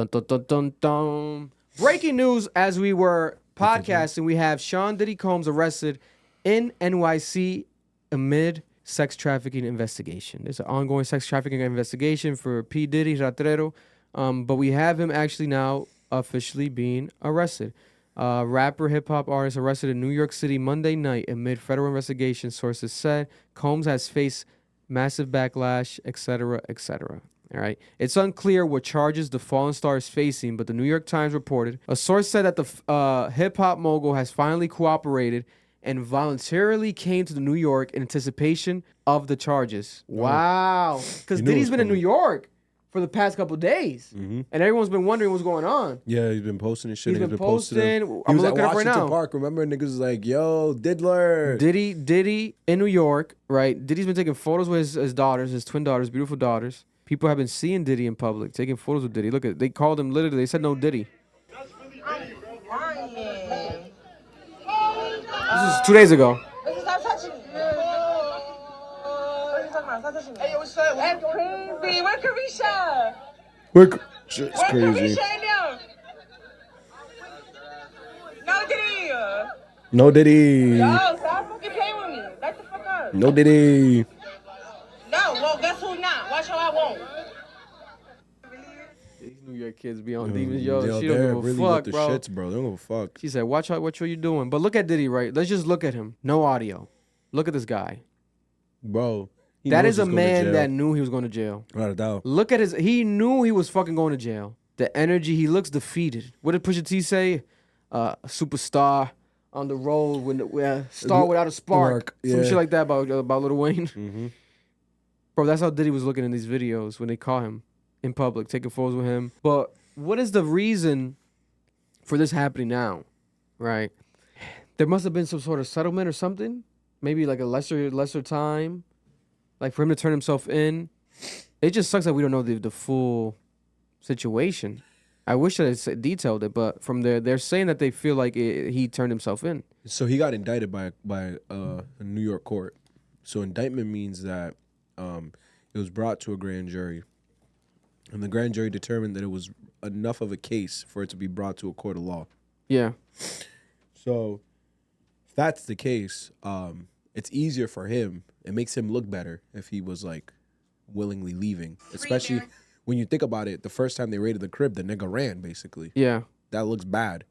Dun, dun, dun, dun, dun. Breaking news as we were podcasting, we have Sean Diddy Combs arrested in NYC amid sex trafficking investigation. There's an ongoing sex trafficking investigation for P. Diddy, Ratero, but we have him actually now officially being arrested. Rapper hip-hop artist arrested in New York City Monday night amid federal investigation, sources said. Combs has faced massive backlash, etc., etc. All right. It's unclear what charges the fallen star is facing, but the New York Times reported a source said that the hip-hop mogul has finally cooperated and voluntarily came to New York in anticipation of the charges. Wow. Because Diddy's been in New York for the past couple of days, and everyone's been wondering what's going on. Yeah, he's been posting his shit. He's been posting. He was at Washington Park. Remember, niggas was like, "Yo, Diddler." Diddy in New York, right? Diddy's been taking photos with his daughters, his twin daughters, beautiful daughters. People have been seeing Diddy in public, taking photos with Diddy. Look at, they called him literally. They said no Diddy. This is 2 days ago. Stop touching me. What are you talking about? Stop touching me. Hey, what's up? That's crazy. Where Carisha? It's crazy. Carisha and them? No Diddy. No Diddy. Yo, stop fucking playing with me. Back the fuck up. No Diddy. No, well, guess who's not? Watch how I won't. These New York kids be on demons, yo. She they're don't give a really fuck, with the bro. shits, bro. They don't give a fuck. She said, watch out what you doing. But look at Diddy, right? Let's just look at him. No audio. Look at this guy. Bro. That is a man that knew he was going to jail. Without a doubt. Look at he knew he was fucking going to jail. The energy, he looks defeated. What did Pusha T say? A superstar on the road, star without a spark. Some shit like that about Lil Wayne. Bro, that's how Diddy was looking in these videos when they caught him in public, taking photos with him. But what is the reason for this happening now, right? There must have been some sort of settlement or something. Maybe like a lesser time, like for him to turn himself in. It just sucks that we don't know the full situation. I wish that it detailed it, but from there, they're saying that they feel like he turned himself in. So he got indicted by a New York court. So indictment means that it was brought to a grand jury, and the grand jury determined that it was enough of a case for it to be brought to a court of law. Yeah. So if that's the case, it's easier for him. It makes him look better if he was like willingly leaving, especially when you think about it. The first time they raided the crib, the nigga ran basically. Yeah. That looks bad.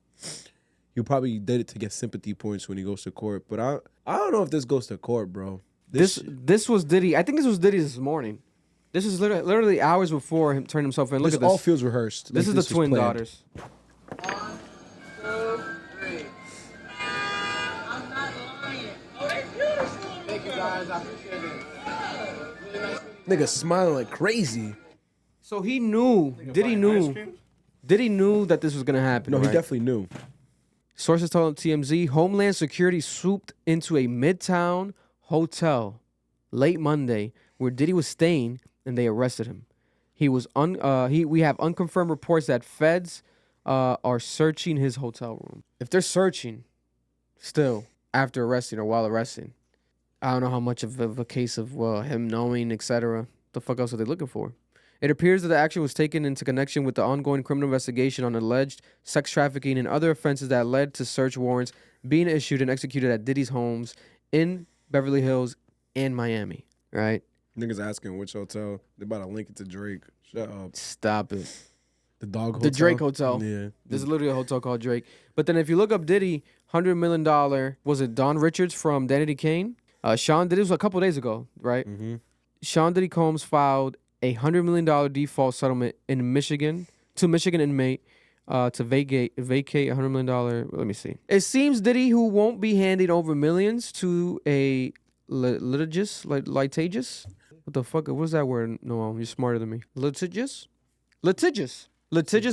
He probably did it to get sympathy points when he goes to court, but I don't know if this goes to court, bro. This was Diddy. I think this was Diddy this morning. This is literally hours before him turning himself in. Look at this. All feels rehearsed. This is the twin daughters. 1, 2, 3. I'm not lying. Oh, they're beautiful. Thank you guys. I appreciate it. Nigga smiling like crazy. So he knew. Diddy knew that this was gonna happen. No, right? he definitely knew. Sources told TMZ Homeland Security swooped into a Midtown hotel late Monday where Diddy was staying, and they arrested him. We have unconfirmed reports that feds are searching his hotel room. If they're searching still after arresting or while arresting, I don't know how much of a case of him knowing, etc. The fuck else are they looking for? It appears that the action was taken into connection with the ongoing criminal investigation on alleged sex trafficking and other offenses that led to search warrants being issued and executed at Diddy's homes in Beverly Hills and Miami, right? Niggas asking which hotel. They about to link it to Drake. Shut up. Stop it. The dog hotel? The Drake hotel. Yeah. There's literally a hotel called Drake. But then if you look up Diddy, $100 million, was it Don Richards from Danity Kane? Sean Diddy, was a couple days ago, right? Mm-hmm. Sean Diddy Combs filed a $100 million default settlement in Michigan to Michigan inmate to vacate $100 million. Let me see. It seems Diddy, who won't be handing over millions to a litigious. What the fuck? What's that word? No, you're smarter than me. Litigious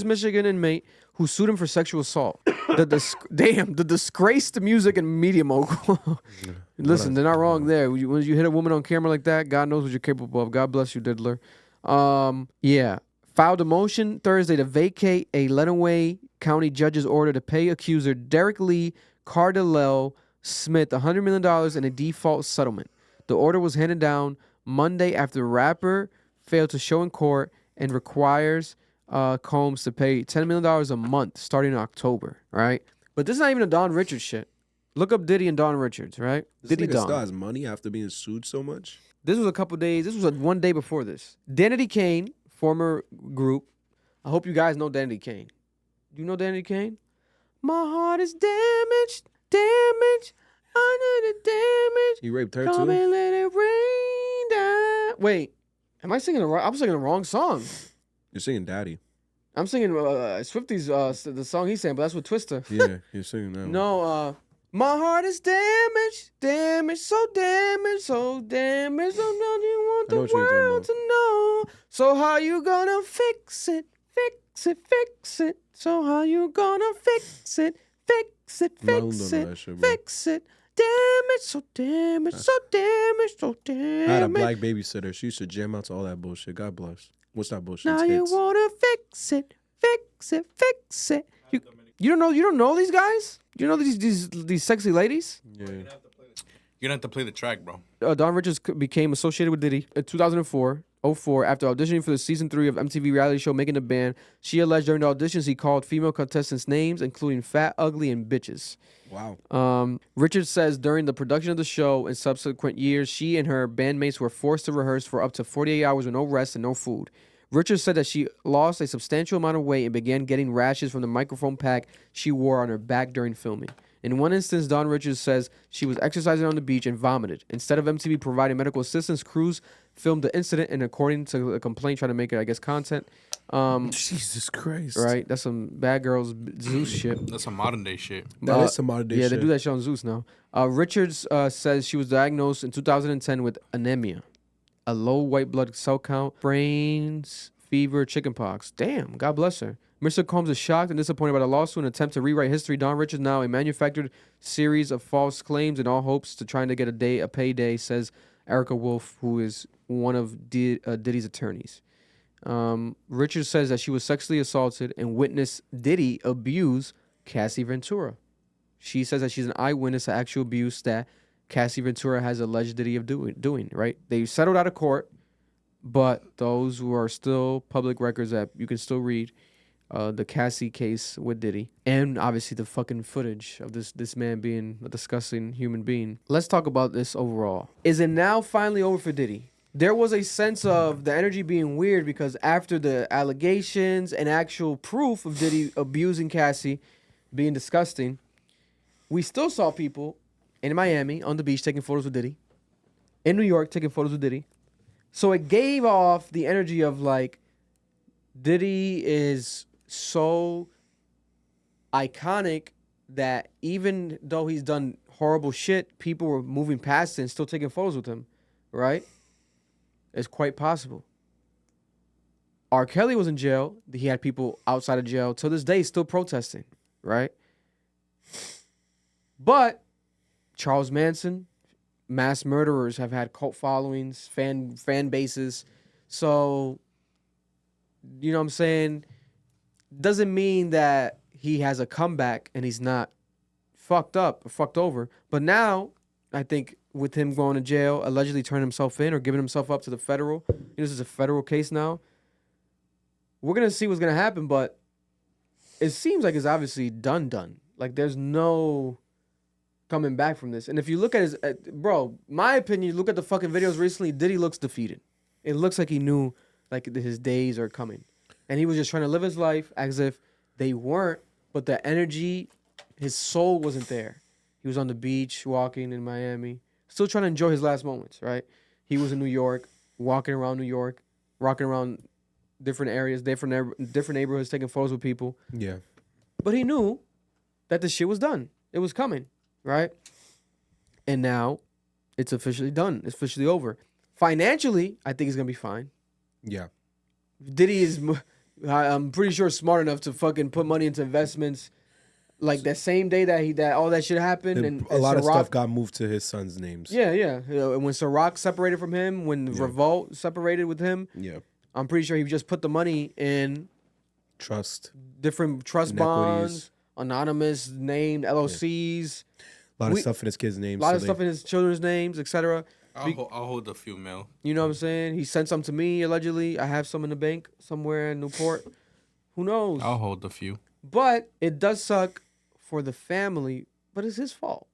Michigan inmate who sued him for sexual assault. The disgraced music and media mogul. Listen, they're not wrong there. When you hit a woman on camera like that, God knows what you're capable of. God bless you, Diddler. Yeah. Filed a motion Thursday to vacate a Lenawee County judge's order to pay accuser Derek Lee Cardellel Smith $100 million in a default settlement. The order was handed down Monday after the rapper failed to show in court and requires Combs to pay $10 million a month starting in October, right? But this is not even a Don Richards shit. Look up Diddy and Don Richards, right? This Diddy nigga Don. still has money after being sued so much. This was a couple days. This was one day before this. Danity Kane, former group. I hope you guys know Danity Kane. Do you know Danity Kane? My heart is damaged, damaged, under the damage. He raped her Come too. and let it rain down. Wait, am I singing I'm singing the wrong song. You're singing Daddy. I'm singing Swifty's the song he's saying, but that's with Twister. Yeah, you're singing that one. No, my heart is damaged, damaged, so damaged, so damaged. So now you want I know the what you're talking world to know. So how you gonna fix it, fix it, fix it? So how you gonna fix it, fix it, Malone don't fix know it, that shit, bro. fix it? Damaged, so damaged, so damaged, so damaged. I had a black babysitter. She used to jam out to all that bullshit. God bless. What's that bullshit? Now It's you hits. wanna fix it, fix it, fix it. You don't know these guys? You know these sexy ladies? Yeah. You're gonna have to play the track, bro. Don Richards became associated with Diddy in 2004 after auditioning for the season 3 of MTV reality show Making the Band. She alleged during the auditions he called female contestants names, including fat, ugly, and bitches. Wow. Richards says during the production of the show in subsequent years, she and her bandmates were forced to rehearse for up to 48 hours with no rest and no food. Richards said that she lost a substantial amount of weight and began getting rashes from the microphone pack she wore on her back during filming. In one instance, Don Richards says she was exercising on the beach and vomited. Instead of MTV providing medical assistance, crews filmed the incident and, according to the complaint, trying to make it, I guess, content. Jesus Christ. Right? That's some bad girls Zeus shit. That's some modern day shit. That is some modern day Yeah, shit. they do that shit on Zeus now. Richards says she was diagnosed in 2010 with anemia, a low white blood cell count, brains, fever, chickenpox. Damn, God bless her. Mr. Combs is shocked and disappointed by the lawsuit and attempt to rewrite history. Don Richards now a manufactured series of false claims in all hopes to trying to get a payday, says Erica Wolf, who is one of Diddy's attorneys. Richards says that she was sexually assaulted and witnessed Diddy abuse Cassie Ventura. She says that she's an eyewitness to actual abuse that Cassie Ventura has alleged Diddy of doing, right? They settled out of court, but those who are still public records that you can still read, the Cassie case with Diddy, and obviously the fucking footage of this man being a disgusting human being. Let's talk about this overall. Is it now finally over for Diddy? There was a sense of the energy being weird because after the allegations and actual proof of Diddy abusing Cassie being disgusting, we still saw people in Miami on the beach taking photos with Diddy, in New York taking photos with Diddy. So it gave off the energy of like, Diddy is so iconic that even though he's done horrible shit, people were moving past it and still taking photos with him, right? It's quite possible. R. Kelly was in jail. He had people outside of jail. To this day, still protesting, right? But Charles Manson, mass murderers have had cult followings, fan bases. So, you know what I'm saying? Doesn't mean that he has a comeback and he's not fucked up or fucked over. But now, I think with him going to jail, allegedly turning himself in or giving himself up to the federal, this is a federal case now. We're going to see what's going to happen, but it seems like it's obviously done. Like there's no coming back from this. And if you look at his, bro, my opinion, look at the fucking videos recently, Diddy looks defeated. It looks like he knew like his days are coming. And he was just trying to live his life as if they weren't, but the energy, his soul wasn't there. He was on the beach, walking in Miami, still trying to enjoy his last moments, right? He was in New York, walking around New York, rocking around different areas, different neighborhoods, taking photos with people. Yeah. But he knew that the shit was done. It was coming, right? And now it's officially done. It's officially over. Financially, I think he's going to be fine. Yeah. Diddy is, I'm pretty sure, smart enough to fucking put money into investments like that same day that all that shit happened. And a lot of Ciroc, stuff got moved to his son's names. Yeah. And when Ciroc separated from him, when Revolt separated with him, Yeah. I'm pretty sure he just put the money in Trust. different trust bonds, anonymous named LLCs. A lot of stuff in his kids' names. A lot of stuff in his children's names, etc. I'll hold a few mil. You know what I'm saying? He sent some to me, allegedly. I have some in the bank somewhere in Newport. Who knows? I'll hold the few. But it does suck for the family, but it's his fault.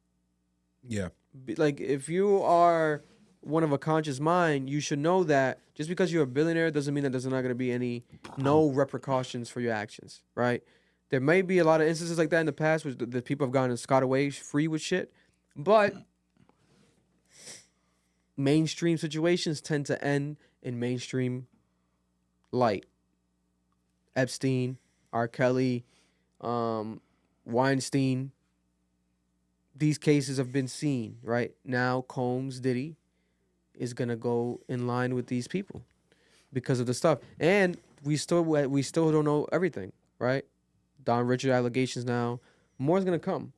Yeah. Like, if you are one of a conscious mind, you should know that just because you're a billionaire doesn't mean that there's not going to be no repercussions for your actions, right? There may be a lot of instances like that in the past where the people have gotten scot away free with shit, but mainstream situations tend to end in mainstream light. Epstein, R. Kelly, Weinstein. These cases have been seen, right? Now Combs, Diddy is gonna go in line with these people because of the stuff, and we still don't know everything, right? Don Richard allegations now, more is gonna come.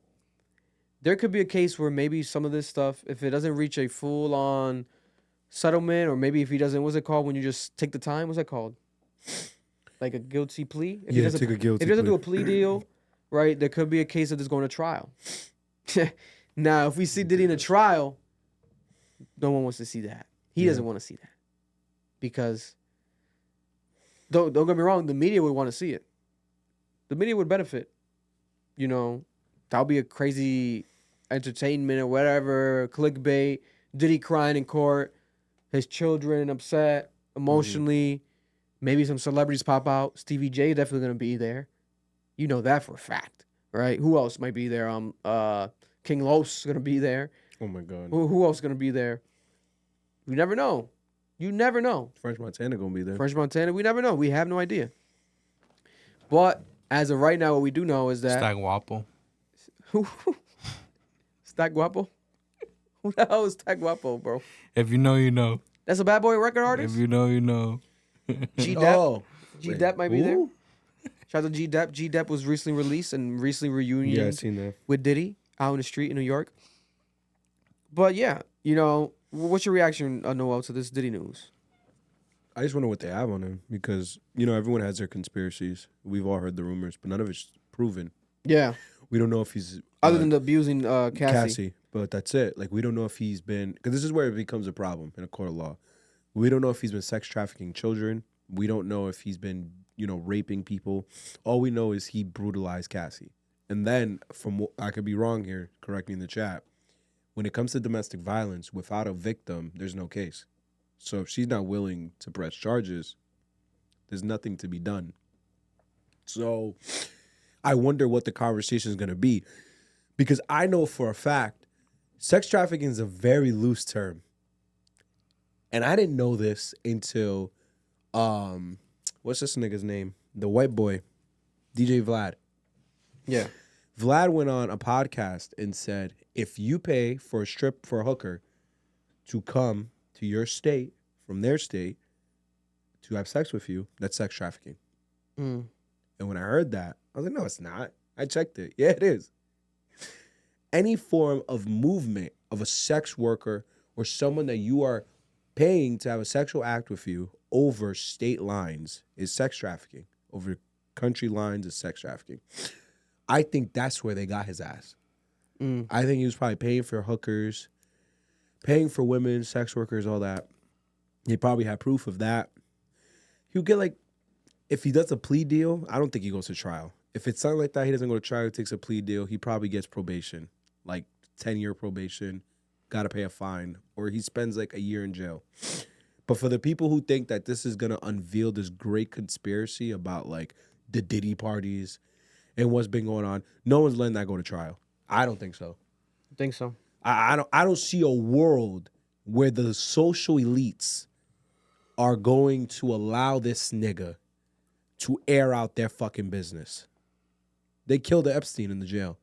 There could be a case where maybe some of this stuff, if it doesn't reach a full on settlement, or maybe if he doesn't, what's it called when you just take the time? What's that called? Like a guilty plea? If he doesn't, take a guilty if he doesn't plea. do a plea deal, right? There could be a case of this going to trial. Now, if we see Diddy in a trial, no one wants to see that. He doesn't want to see that because don't get me wrong, the media would want to see it. The media would benefit. You know, that would be a crazy entertainment or whatever, clickbait. Diddy crying in court, his children upset emotionally. Maybe some celebrities pop out. Stevie J definitely gonna be there. You know that for a fact, right? Who else might be there? King Los gonna be there. Oh my God. Who else gonna be there? We never know. You never know. French Montana gonna be there. French Montana, we never know. We have no idea. But as of right now, what we do know is that Stag Wapo. Stack Guapo. Who the hell is Stack Guapo, bro? If you know, you know. That's a Bad Boy record artist. If you know, you know. G Dep. Oh. G Wait, Dep might be there. who? Shout out to G Dep. G Dep was recently released and recently reunioned Yeah, I seen that. with Diddy out in the street in New York. But yeah, you know, what's your reaction, Noel, to this Diddy news? I just wonder what they have on him because, you know, everyone has their conspiracies. We've all heard the rumors, but none of it's proven. Yeah. We don't know if he's... Other than the abusing Cassie. But that's it. Like, we don't know if he's been... Because this is where it becomes a problem in a court of law. We don't know if he's been sex trafficking children. We don't know if he's been, you know, raping people. All we know is he brutalized Cassie. And then, from what I could be wrong here, correct me in the chat, when it comes to domestic violence, without a victim, there's no case. So if she's not willing to press charges, there's nothing to be done. So I wonder what the conversation is going to be. Because I know for a fact, sex trafficking is a very loose term. And I didn't know this until, what's this nigga's name? The white boy, DJ Vlad. Yeah. Vlad went on a podcast and said, if you pay for a hooker to come to your state, from their state, to have sex with you, that's sex trafficking. Mm. And when I heard that, I was like, no, it's not. I checked it. Yeah, it is. Any form of movement of a sex worker or someone that you are paying to have a sexual act with you over state lines is sex trafficking. Over country lines is sex trafficking. I think that's where they got his ass. Mm. I think he was probably paying for hookers, paying for women, sex workers, all that. He probably had proof of that. He'll get like, if he does a plea deal, I don't think he goes to trial. If it's something like that, he doesn't go to trial, he takes a plea deal, he probably gets probation, like 10-year probation, got to pay a fine, or he spends like a year in jail. But for the people who think that this is going to unveil this great conspiracy about like the Diddy parties and what's been going on, no one's letting that go to trial. I don't think so. I think so. I don't see a world where the social elites are going to allow this nigga to air out their fucking business. They killed Epstein in the jail.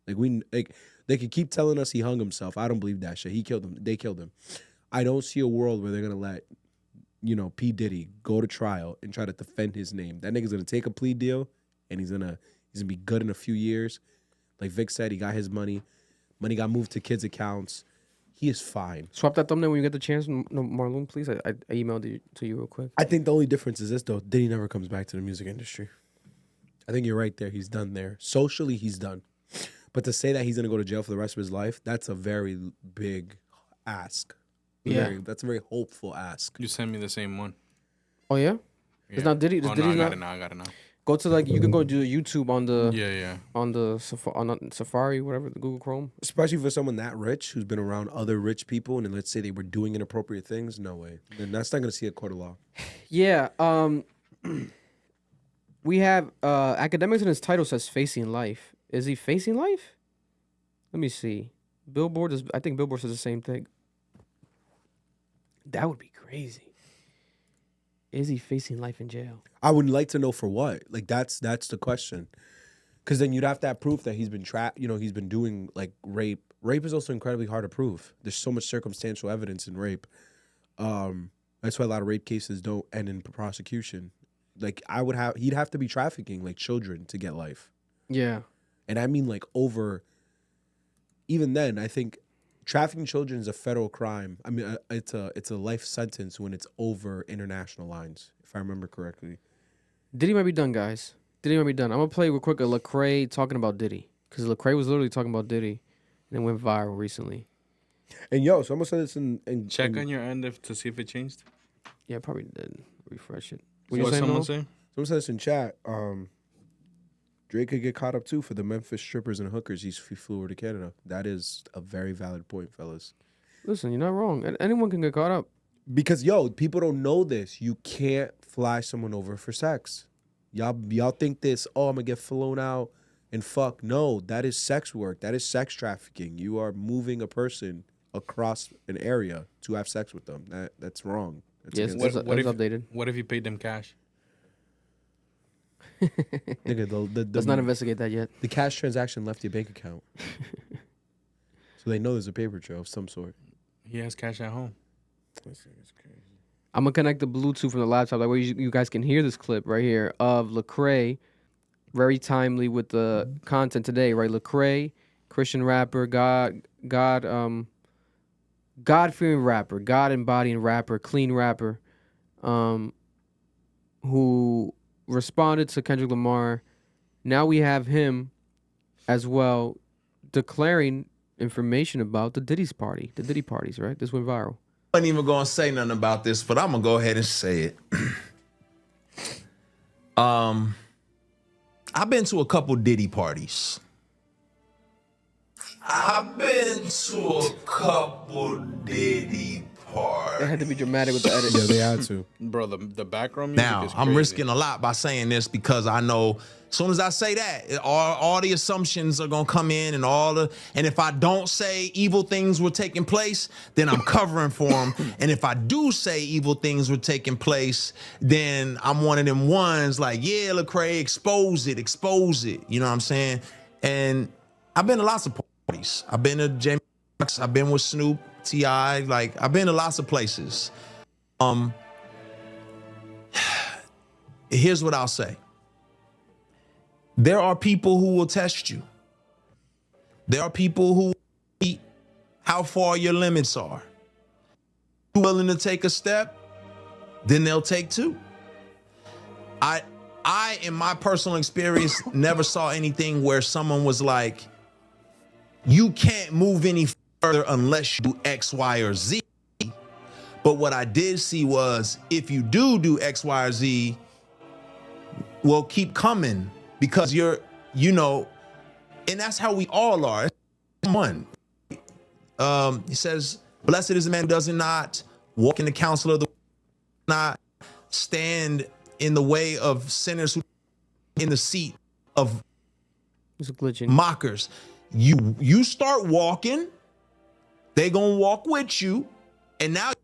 They could keep telling us he hung himself. I don't believe that shit. He killed him. They killed him. I don't see a world where they're gonna let, you know, P. Diddy go to trial and try to defend his name. That nigga's gonna take a plea deal and he's gonna be good in a few years. Like Vic said, he got his money. Money got moved to kids' accounts. He is fine. Swap that thumbnail when you get the chance. No, Marlon, please. I emailed it to you real quick. I think the only difference is this, though. Diddy never comes back to the music industry. I think you're right there. He's done there. Socially, he's done. But to say that he's going to go to jail for the rest of his life, that's a very big ask. That's a very hopeful ask. You sent me the same one. Oh, yeah? It's not Diddy. Oh, Diddy's no, I not. got it now. Go to like you can go do YouTube on the Yeah. on the Safari, whatever, the Google Chrome. Especially for someone that rich who's been around other rich people, and then let's say they were doing inappropriate things. No way. Then that's not going to see a court of law. Yeah. We have academics in his title says facing life. Is he facing life? Let me see. I think Billboard says the same thing. That would be crazy. Is he facing life in jail? I would like to know for what. Like that's the question. Because then you'd have to have proof that he's been he's been doing like rape. Rape is also incredibly hard to prove. There's so much circumstantial evidence in rape. That's why a lot of rape cases don't end in prosecution. Like he'd have to be trafficking like children to get life. Yeah. And I mean like over. Even then, I think trafficking children is a federal crime. I mean, it's a life sentence when it's over international lines, if I remember correctly. Diddy might be done, guys. Diddy might be done. I'm gonna play real quick a Lecrae talking about Diddy, because Lecrae was literally talking about Diddy, and it went viral recently. And yo, someone said this in Check on your end to see if it changed. Yeah, probably did. Refresh it. What was someone saying? Someone said this in chat. Drake could get caught up too for the Memphis strippers and hookers he flew over to Canada. That is a very valid point, fellas. Listen, you're not wrong. Anyone can get caught up. Because yo, people don't know this. You can't fly someone over for sex. Y'all think this, I'm gonna get flown out and fuck. No, that is sex work. That is sex trafficking. You are moving a person across an area to have sex with them. That's wrong. That's Yes, against- it's updated. What if you paid them cash? Nigga, Let's not investigate that yet. the cash transaction left your bank account. So they know there's a paper trail of some sort. He has cash at home. This thing is crazy. I'm gonna connect the Bluetooth from the laptop. That way you guys can hear this clip right here of Lecrae, very timely with the content today, right? Lecrae, Christian rapper, God-fearing rapper, God-embodying rapper, clean rapper, who responded to Kendrick Lamar. Now we have him as well declaring information about the Diddy parties, right? This went viral. I ain't even gonna say nothing about this, but I'm gonna go ahead and say it. I've been to a couple Diddy parties. I've been to a couple Diddy parties. It had to be dramatic with the edit. Yeah, they had to. Bro, the background music Now, is I'm crazy. risking a lot by saying this because I know as soon as I say that, all the assumptions are gonna come in and if I don't say evil things were taking place, then I'm covering for them. And if I do say evil things were taking place, then I'm one of them ones like, yeah, Lecrae, expose it. You know what I'm saying? And I've been to lots of parties. I've been to Jamie Foxx, I've been with Snoop, T.I., like I've been to lots of places. Here's what I'll say. There are people who will test you. There are people who see how far your limits are. If you're willing to take a step, then they'll take two. I, in my personal experience, never saw anything where someone was like, you can't move any further unless you do X, Y, or Z. But what I did see was if you do X, Y, or Z, well, keep coming because and that's how we all are. One, he says, blessed is the man who does not walk in the counsel of the not stand in the way of sinners who in the seat of It's glitching. mockers. You start walking, they gonna walk with you, and now you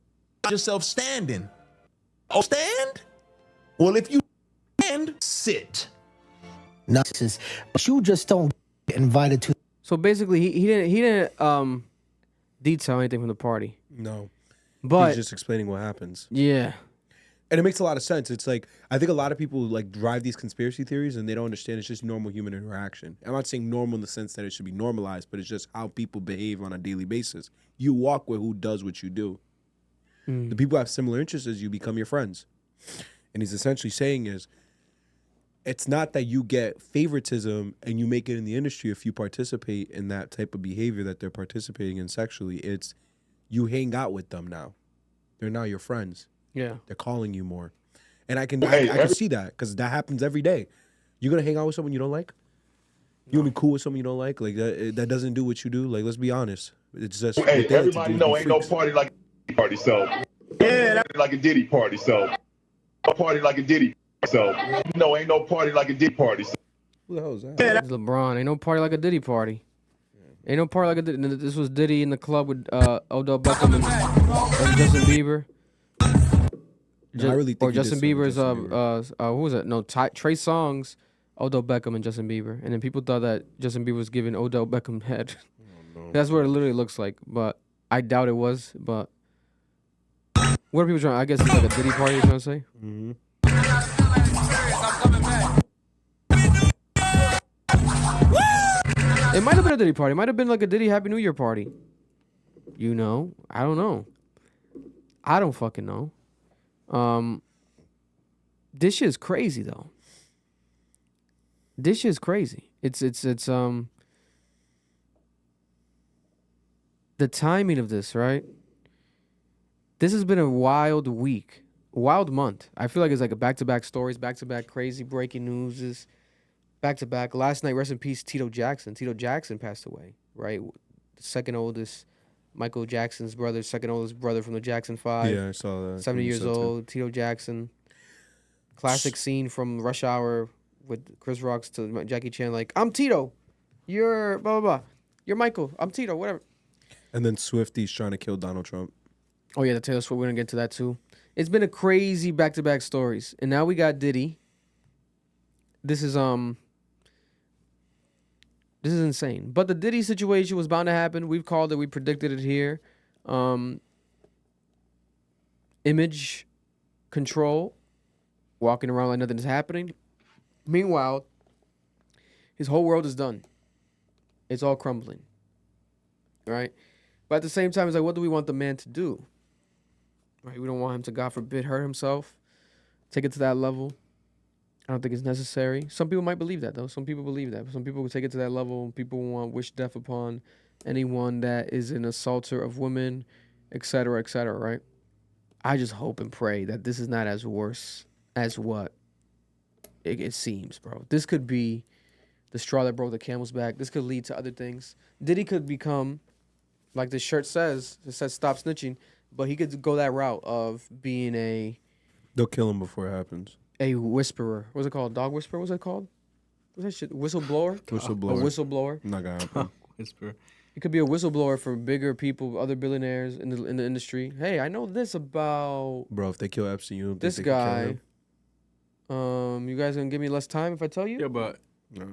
find yourself standing. Oh, stand? Well, if you stand, sit. Nonsense. But you just don't get invited to. So basically, he didn't detail anything from the party. No. But He's just explaining what happens. yeah, And it makes a lot of sense. It's like, I think a lot of people like drive these conspiracy theories and they don't understand it's just normal human interaction. I'm not saying normal in the sense that it should be normalized, but it's just how people behave on a daily basis. You walk with who does what you do. The people who have similar interests as you become your friends. And he's essentially saying is, it's not that you get favoritism and you make it in the industry if you participate in that type of behavior that they're participating in sexually. It's you hang out with them now. They're now your friends. yeah. They're calling you more. And I can see that because that happens every day. You gonna hang out with someone you don't like? You gonna be cool with someone you don't like? Like that doesn't do what you do. Like, let's be honest. It's just Hey, what they like to everybody do, know be ain't no freaks. party like a party, so yeah, like a Diddy party, so a party like a Diddy, so ain't no party like a Diddy party. So. Who the hell is that? It's LeBron. Ain't no party like a Diddy party. Ain't no party like a Diddy. This was Diddy in the club with Odell Beckham and Justin Bieber. No, I really think or he did Justin something with Bieber's Justin Bieber. who was it? No, Trey Songz, Odell Beckham and Justin Bieber. And then people thought that Justin Bieber was giving Odell Beckham head. That's what it literally looks like. But I doubt it was. But what are people trying? I guess it's like a Diddy party. You're trying to say? Mm-hmm. It might have been a Diddy party. It might have been like a Diddy Happy New Year party. You know, I don't know. I don't fucking know. This shit's crazy though. This shit's crazy. It's the timing of this, right? This has been a wild week, wild month. I feel like it's like a back-to-back stories, back-to-back crazy breaking news, back-to-back. Last night, rest in peace, Tito Jackson. Tito Jackson passed away, right? The second oldest, Michael Jackson's brother, second oldest brother from the Jackson 5. Yeah, I saw that. 70 You years said too. old, Tito Jackson. Classic scene from Rush Hour with Chris Rock's to Jackie Chan, like, I'm Tito. You're blah, blah, blah. You're Michael. I'm Tito, whatever. And then Swifty's trying to kill Donald Trump. Oh, yeah, the Taylor Swift. We're going to get to that, too. It's been a crazy back-to-back stories. And now we got Diddy. This is insane. But the Diddy situation was bound to happen. We've called it. We predicted it here. Image control. Walking around like nothing's happening. Meanwhile, his whole world is done. It's all crumbling. Right? But at the same time, it's like, what do we want the man to do? Right? We don't want him to, God forbid, hurt himself. Take it to that level. I don't think it's necessary. Some people might believe that, though. Some people believe that. Some people will take it to that level. People want wish death upon anyone that is an assaulter of women, et cetera, right? I just hope and pray that this is not as worse as what it seems, bro. This could be the straw that broke the camel's back. This could lead to other things. Diddy could become, like the shirt says, it says stop snitching, but he could go that route of being They'll kill him before it happens. a whisperer. What's it called? Dog whisperer? What's it called? What's that shit? Whistleblower? Whistleblower. A whistleblower. Not gonna happen. Whisper. It could be a whistleblower for bigger people, other billionaires in the industry. Hey, I know this about Bro, if they kill Epstein, you don't this think they can kill guy. him? You guys gonna give me less time if I tell you? Yeah, but No.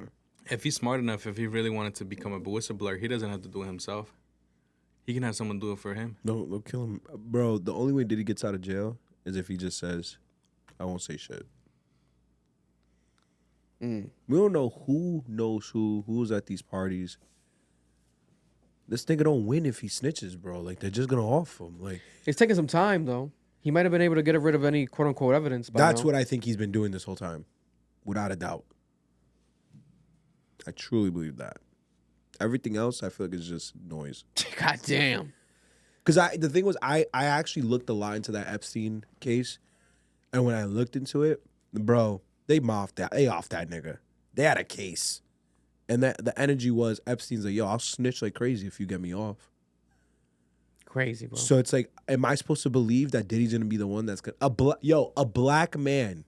if he's smart enough, if he really wanted to become a whistleblower, he doesn't have to do it himself. He can have someone do it for him. No, they'll kill him. Bro, the only way Diddy gets out of jail is if he just says, I won't say shit. We don't know who knows who's at these parties. This nigga don't win if he snitches, bro. Like, they're just gonna off him. Like, It's taking some time though. He might have been able to get rid of any quote unquote evidence. that's what I think he's been doing this whole time. Without a doubt. I truly believe that. Everything else, I feel like, is just noise. God damn. Because the thing was, I actually looked a lot into that Epstein case. And when I looked into it, bro, they off that nigga. They had a case. And that the energy was, Epstein's like, yo, I'll snitch like crazy if you get me off. Crazy, bro. So it's like, am I supposed to believe that Diddy's gonna be the one that's gonna a black man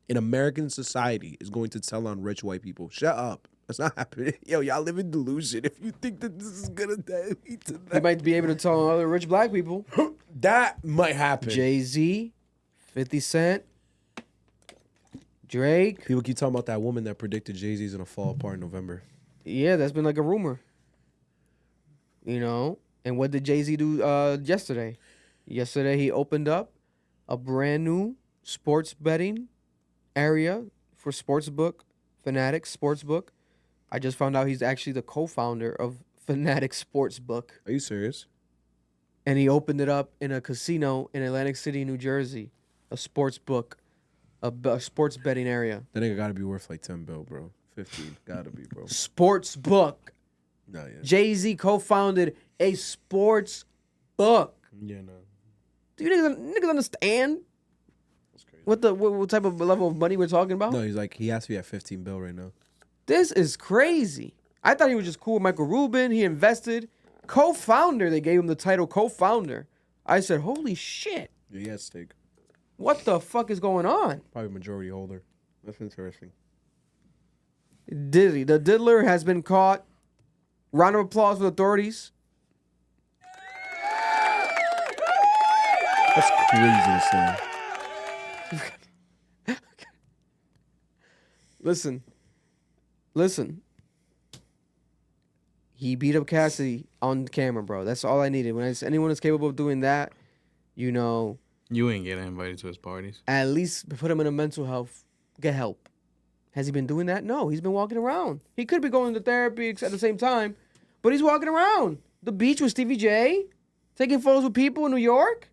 in American society is going to tell on rich white people? Shut up. That's not happening. Yo, y'all live in delusion if you think that this is gonna lead to He that. might be able to tell other rich black people. That might happen. Jay-Z, 50 Cent, Drake. People keep talking about that woman that predicted Jay-Z's gonna fall apart in November. Yeah, that's been like a rumor. You know? And what did Jay-Z do yesterday? Yesterday he opened up a brand new sports betting area for Sportsbook, Fanatics Sportsbook. I just found out he's actually the co-founder of Fanatics Sportsbook. Are you serious? And he opened it up in a casino in Atlantic City, New Jersey. A sportsbook, a sports betting area. That nigga gotta be worth like 10 bill, bro. 15. Gotta be, bro. Sportsbook. Nah, yeah. Jay-Z co-founded a sports book. Yeah, no. Do you niggas understand? That's crazy. what type of level of money we're talking about? No, he's like, he has to be at 15 bill right now. This is crazy. I thought he was just cool with Michael Rubin. He invested. Co-founder, they gave him the title co-founder. I said, holy shit. Yeah, he has stake. What the fuck is going on? Probably majority holder. That's interesting. Diddy, the diddler has been caught. Round of applause for the authorities. That's crazy to say. Listen. He beat up Cassidy on camera, bro. That's all I needed. When anyone is capable of doing that, you know, You ain't getting invited to his parties. at least put him in a mental health, get help. Has he been doing that? No, he's been walking around. He could be going to therapy at the same time, but he's walking around. The beach with Stevie J, taking photos with people in New York,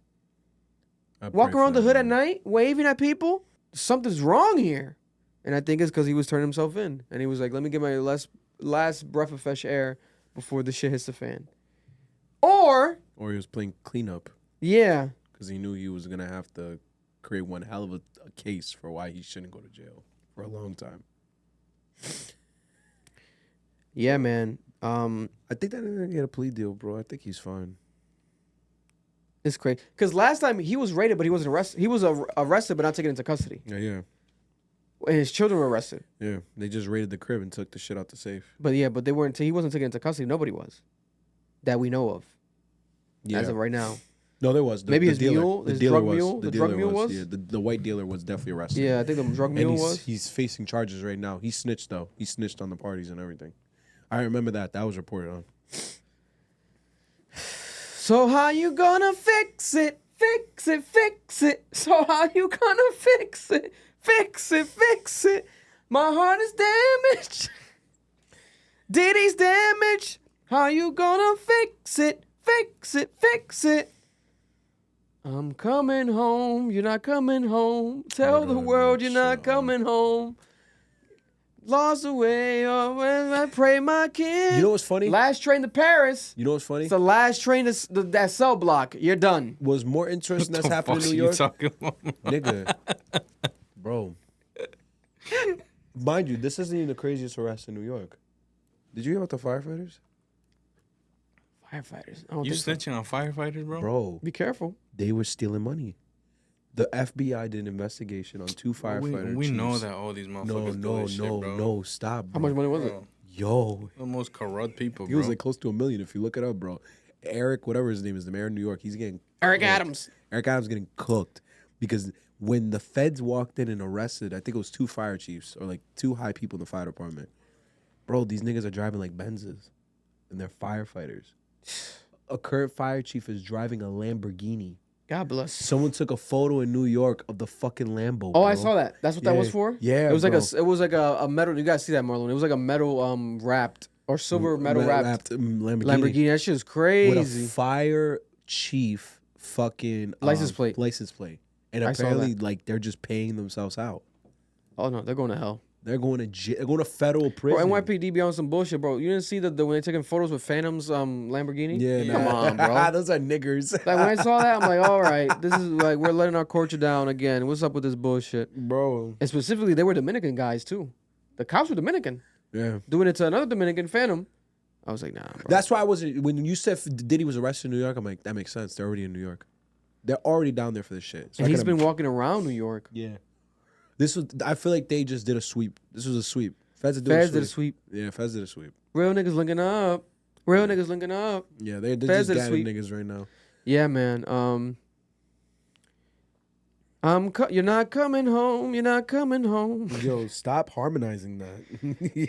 walking around the hood at night, waving at people. Something's wrong here. And I think it's because he was turning himself in. And he was like, let me get my last breath of fresh air before the shit hits the fan. Or he was playing cleanup yeah. because he knew he was going to have to create one hell of a case for why he shouldn't go to jail for a long time. Yeah, man. I think that didn't get a plea deal, bro. I think he's fine. It's crazy. Because last time he was raided, but he wasn't arrested. He was arrested, but not taken into custody. Yeah. And his children were arrested. Yeah. They just raided the crib and took the shit out the safe. But they weren't. He wasn't taken into custody. Nobody was. That we know of. Yeah. As of right now. No, there was. Maybe his dealer, mule? the His dealer drug was. mule? The The drug dealer mule was? Yeah, the white dealer was definitely arrested. Yeah, I think the drug mule and was. he's facing charges right now. He snitched, though. He snitched on the parties and everything. I remember that. That was reported on. So how you gonna fix it? Fix it, fix it. So how you gonna fix it? Fix it, fix it. My heart is damaged. Diddy's damaged. How you gonna fix it? Fix it, fix it. I'm coming home. You're not coming home. Tell the world you're not coming home. Lost away, oh, when I pray my kid. You know what's funny? Last train to Paris. You know what's funny? It's the last train to that cell block. You're done. Was more interesting that's What the happened fuck in New are you York. talking about? Nigga. Bro. Mind you, this isn't even the craziest arrest in New York. Did you hear about the firefighters? Firefighters. I don't You think so. snitching on firefighters, bro? Bro, Be careful. they were stealing money. The FBI did an investigation on two firefighters. We know that all these motherfuckers do this shit, bro. No, stop. How Bro. much money was it? Bro, Yo, the most corrupt people, he bro. was like close to $1 million if you look it up, bro. Eric, whatever his name is, the mayor of New York, he's getting Eric cooked. Adams. Eric Adams getting cooked because when the feds walked in and arrested, I think it was 2 fire chiefs or like 2 high people in the fire department. Bro, these niggas are driving like Benzes, and they're firefighters. A current fire chief is driving a Lamborghini. God bless. Someone took a photo in New York of the fucking Lambo. Oh, I bro. saw that. That's what that was Yeah. for? Yeah, It was bro. like a metal. You guys see that, Marlon? It was like a metal wrapped or silver metal wrapped Lamborghini. That shit is with crazy. a fire chief fucking License plate. License plate. And I saw apparently, that. like, they're just paying themselves out. Oh no, they're going to hell. They're going to jail. They're going to federal Bro, prison. NYPD be on some bullshit, bro. You didn't see the when they taking photos with Phantom's Lamborghini? Yeah, Come nah. on, bro. Those are niggers. Like when I saw that, I'm like, all right, this is like we're letting our culture down again. What's up with this bullshit? Bro. And specifically, they were Dominican guys too. The cops were Dominican, Yeah. doing it to another Dominican Phantom. I was like, nah, bro. That's why I wasn't. When you said Diddy was arrested in New York, I'm like, that makes sense. They're already in New York. They're already down there for this shit. So and I he's could've- been walking around New York. Yeah. This was. I feel like they just did a sweep. This was a sweep. Feds did Feds a did a sweep. sweep. Yeah, Feds did a sweep. Real niggas linking up. Real niggas linking up. Yeah, they're Feds just did a gathering sweep. niggas right now. Yeah, man. You're not coming home. You're not coming home. Yo, stop harmonizing that.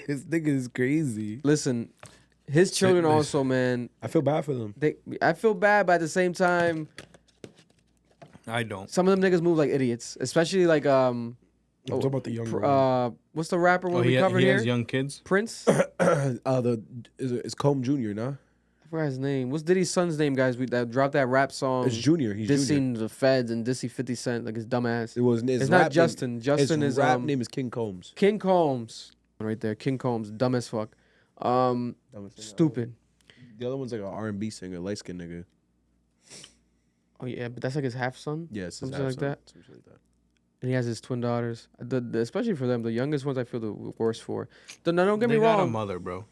This nigga is crazy. Listen, his children Sickness. also, man. I feel bad for them. I feel bad, but at the same time, I don't. some of them niggas move like idiots. Especially like I'm talking about the younger what's the rapper Oh, we covered he here? has young kids? Prince. It's Combe Jr., nah? I forgot his name. What's Diddy's son's name, guys? That dropped that rap song. It's Junior. He's Junior. Dissing the feds and dissing 50 Cent, like his dumbass. It's It's rap not Justin. Name, Justin his is rap name is King Combs. King Combs. Right there, King Combs, dumb as fuck. Stupid. The other one's like an R&B singer, light skinned nigga. Oh yeah, but that's like his half son. Yeah, it's his Something half like son. that. Something like that. And he has his twin daughters. Especially for them, the youngest ones I feel the worst for. No, don't get me They got a wrong. mother, bro.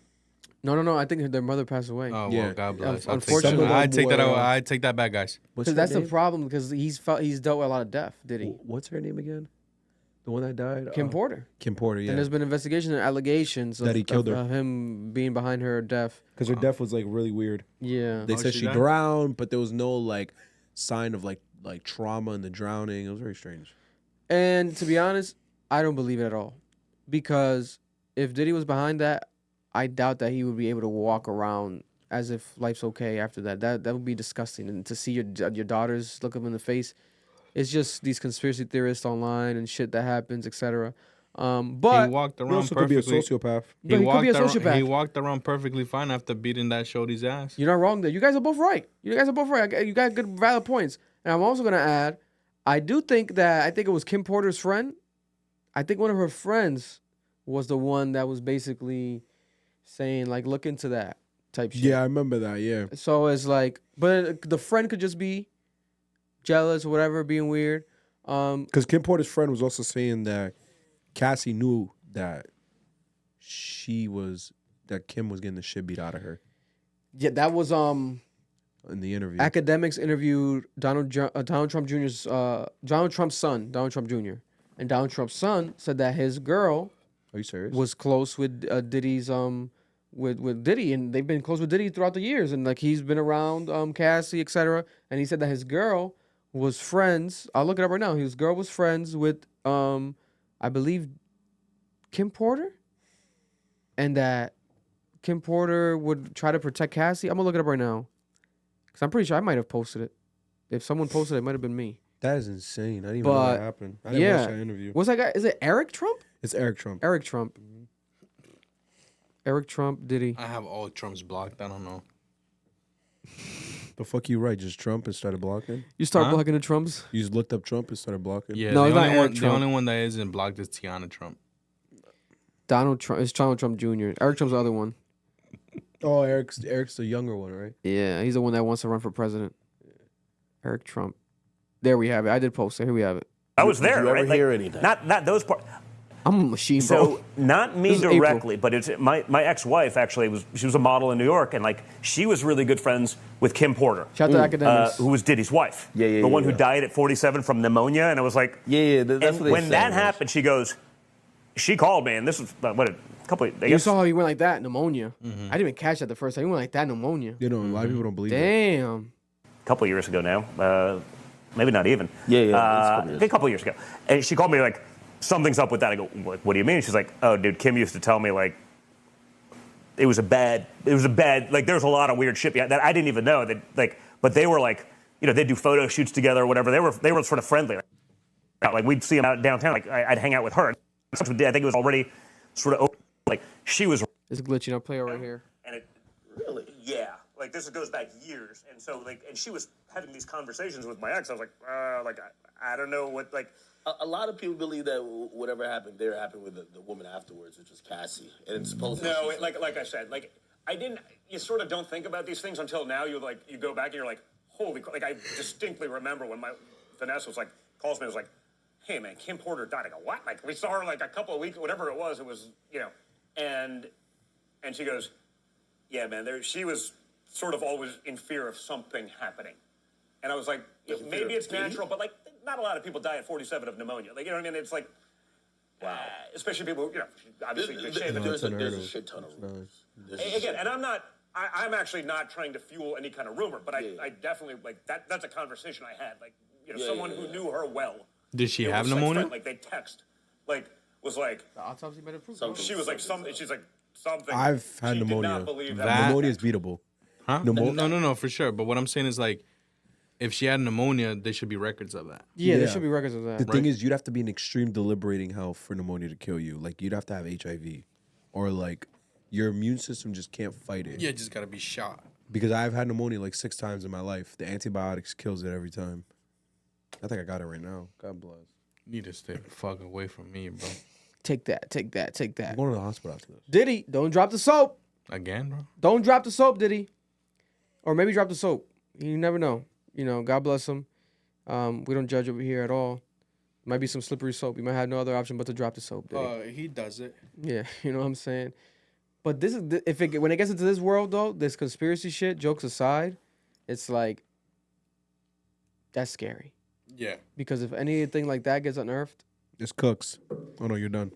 No. I think their mother passed away. Oh Yeah. well, God bless. Unfortunately- I take that. Some of them were, I take that back, guys. What's Because her that's the name? problem. Because he's dealt with a lot of death. Did he? What's her name again? The one that died? Kim Porter. Kim Porter, yeah. And there's been investigation and allegations That he killed her. him being behind her death. Because her death was like really weird. Yeah. They Oh, said she she died? drowned, but there was no like sign of like trauma in the drowning. It was very strange. And to be honest, I don't believe it at all. Because if Diddy was behind that, I doubt that he would be able to walk around as if life's okay after that. That would be disgusting. And to see your daughters look them in the face, it's just these conspiracy theorists online and shit that happens, etc. But He walked He around also could be a perfectly. sociopath. But he could be a He sociopath. walked around perfectly fine after beating that shorty's ass. you're not wrong there. You guys are both right. You got good valid points. And I'm also gonna add, I think it was Kim Porter's friend. I think one of her friends was the one that was basically saying like, look into that type shit. Yeah, I remember that. Yeah. So it's like, but the friend could just be jealous or whatever, being weird. Because Kim Porter's friend was also saying that Cassie knew that Kim was getting the shit beat out of her Yeah, that was in the interview. academics interviewed Donald Trump Jr.'s Donald Trump's son, Donald Trump Jr. And Donald Trump's son said that his girl Are you serious? was close with Diddy's with Diddy, and they've been close with Diddy throughout the years, and like he's been around Cassie, etc. And he said that his girl was friends. I'll look it up right now. His girl was friends with I believe Kim Porter, and that Kim Porter would try to protect Cassie. I'm gonna look it up right now, because I'm pretty sure I might have posted it. If someone posted it, it might have been me. That is insane. I didn't even know But, that happened. I didn't yeah. watch that interview. What's that guy? Is it Eric Trump? It's Eric Trump. Eric Trump. Eric Trump, Diddy. I have all Trump's blocked. I don't know. The fuck you right? Just Trump and started blocking? You start Huh? blocking the Trumps? You just looked up Trump and started blocking? Yeah, No, the it's not only Eric one. The Trump. only one that isn't blocked is Tiana Trump. Donald Trump. It's Donald Trump Jr. Eric Trump's the other one. Oh, Eric's the younger one, right? Yeah, he's the one that wants to run for president. Eric Trump. There we have it. I did post it. Here we have it. I was Did there, you ever right? Like, hear anything? Not those parts. I'm a machine, bro. So not me This is April. directly, but it's my ex-wife actually she was a model in New York, and like she was really good friends with Kim Porter, Shout out to academics. who was Diddy's wife. Yeah, the one yeah. who died at 47 from pneumonia, and I was like, Yeah, that's and what they when said, that was- happened, she called me, and this was what a couple. I You guess saw how he went like that, pneumonia. I didn't even catch that the first time. He went like that, pneumonia. You know, a lot of people don't believe it. Damn. a couple years ago now, maybe not even. Yeah, it's a couple years. A couple years ago, and she called me like, something's up with that. I go, what do you mean? She's like, oh, dude, Kim used to tell me like it was a bad, like there's a lot of weird shit that I didn't even know that like, but they were like, you know, they'd do photo shoots together or whatever. They were sort of friendly. Like we'd see them out downtown. Like I'd hang out with her. I think it was already sort of open. Like she was. It's glitching. I'll play it right here. And it really, yeah. Like this goes back years, and so like, and she was having these conversations with my ex. I was like, I don't know what like. A lot of people believe that whatever happened there happened with the woman afterwards, which was Cassie. And it's supposed No, like I said, like I didn't. You sort of don't think about these things until now. You go back and you're like, holy, like I distinctly remember when my Vanessa was like calls me, was like, hey man, Kim Porter died. I go, what? Like we saw her like a couple of weeks, whatever it was, you know, and she goes, yeah man, she was sort of always in fear of something happening, and I was like, maybe it's natural, but like not a lot of people die at 47 of pneumonia. Like you know what I mean? It's like. Wow. Especially people, you know, obviously cliche, but there's a shit ton of rumors. again, and I'm actually not trying to fuel any kind of rumor, but I definitely, like, that's a conversation I had. Like, you know, someone who knew her well. Did she It have was, like, pneumonia? like, they text. Like, was like, The autopsy might have proved she was like, she's like, something. I've had she pneumonia. Did not believe That- Pneumonia is beatable. Huh? Pneumonia? No, for sure. But what I'm saying is like, if she had pneummonia, there should be records of that. Yeah, there Yeah. should be records of that. The thing is, you'd have to be in extreme deliberating health for pneumonia to kill you. Like, you'd have to have HIV. Or, like, your immune system just can't fight it. Yeah, just gotta be shot. Because I've had pneumonia like 6 times in my life. The antibiotics kills it every time. I think I got it right now. God bless. You need to stay the fuck away from me, bro. Take that. Take that. Take that. I'm going to the hospital after this. Diddy, don't drop the soap. Again, bro? Don't drop the soap, Diddy. Or maybe drop the soap. You never know. You know, God bless him. We don't judge over here at all. Might be some slippery soap. You might have no other option but to drop the soap. Diddy. He does it. Yeah, you know what I'm saying. But this is when it gets into this world though, this conspiracy shit, jokes aside, it's like that's scary. Yeah. Because if anything like that gets unearthed, It's cooks. Oh no, you're done.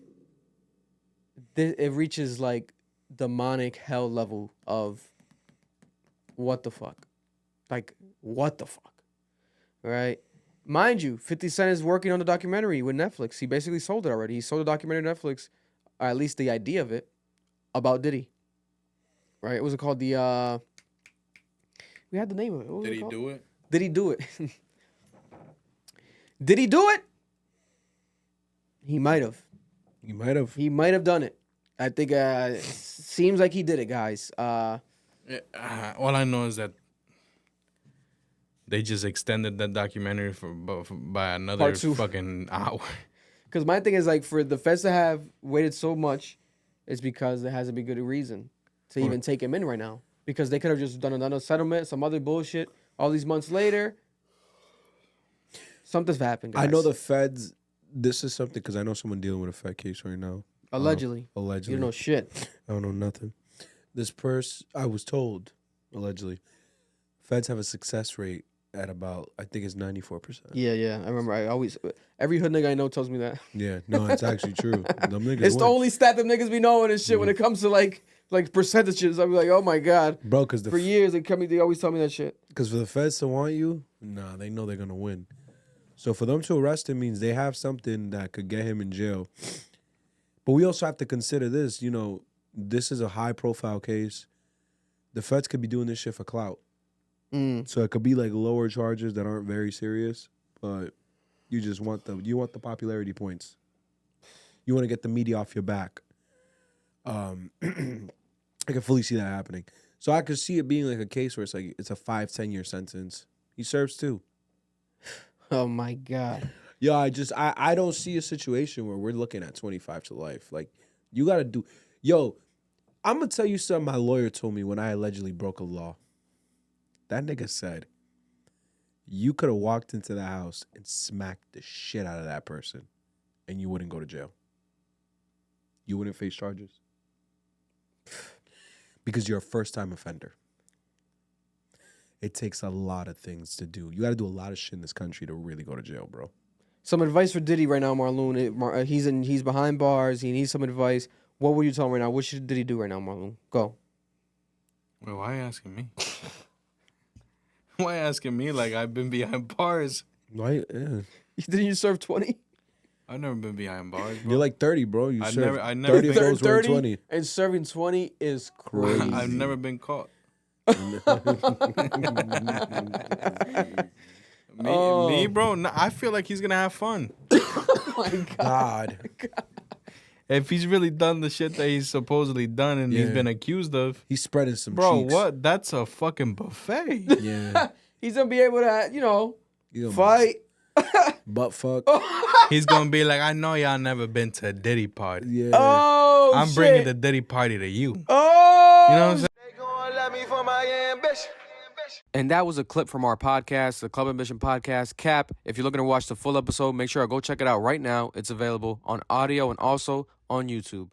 it reaches like demonic hell level of what the fuck, like what the fuck, right? Mind you, 50 Cent is working on the documentary with Netflix. He basically sold it already. He sold the documentary to Netflix, or at least the idea of it, about Diddy. Right? What was it called? We had the name of it. What was Did it he called? do it? Did he do it? Did he do it? He might have. You might have. He might have done it. I think seems like he did it, guys. All I know is that they just extended that documentary by another Part 2. fucking hour. Because my thing is like for the feds to have waited so much, it's because there hasn't been good reason to even take him in right now. Because they could have just done another settlement, some other bullshit. All these months later, something's happened. Guys. I know the feds. This is something because I know someone dealing with a Fed case right now. Allegedly. Allegedly. You don't know shit. I don't know nothing. This person, I was told, allegedly, feds have a success rate at about, I think it's 94%. Yeah. I remember. Every hood nigga I know tells me that. Yeah, no, it's actually true. Them niggas It's the win. only stat them niggas be knowing and shit when it comes to like percentages. I'm like, oh my god, Bro, because for years they always tell me that shit. for the feds to want you, nah, they know they're going to win. So for them to arrest him means they have something that could get him in jail. But we also have to consider this, this is a high profile case. The feds could be doing this shit for clout. So it could be like lower charges that aren't very serious, but you just want the popularity points. You want to get the media off your back. I can fully see that happening. So I could see it being like a case where it's a 5-10 year sentence. He serves 2. Oh my god. Yo, I don't see a situation where we're looking at 25 to life. Like, you got to do... Yo, I'm going to tell you something my lawyer told me when I allegedly broke a law. That nigga said, you could have walked into the house and smacked the shit out of that person and you wouldn't go to jail. You wouldn't face charges. Because you're a first-time offender. It takes a lot of things to do. You got to do a lot of shit in this country to really go to jail, bro. Some advice for Diddy right now, Marlon. He's behind bars. He needs some advice. What would you tell him right now? What should Diddy do right now, Marlon? Go. Well, why are you asking me? Why asking me like I've been behind bars? Why? Yeah. Didn't you serve 20? I've never been behind bars, bro. You're like 30, bro. You I've served never 30 of been- those were 20. And serving 20 is crazy. I've never been caught. Me, bro. No, I feel like he's gonna have fun. Oh my god. If he's really done the shit that he's supposedly done and he's Yeah. been accused of, He's spreading some bro, cheeks. what? That's a fucking buffet. Yeah. He's gonna be able to, You know, fight. butt fuck. He's gonna be like, I know y'all never been to a Diddy party. Yeah. Oh, I'm shit. bringing the Diddy party to you. Oh, You know what I'm saying? And that was a clip from our podcast, the Club Ambition podcast. Cap, if you're looking to watch the full episode, make sure to go check it out right now. It's available on audio and also on YouTube.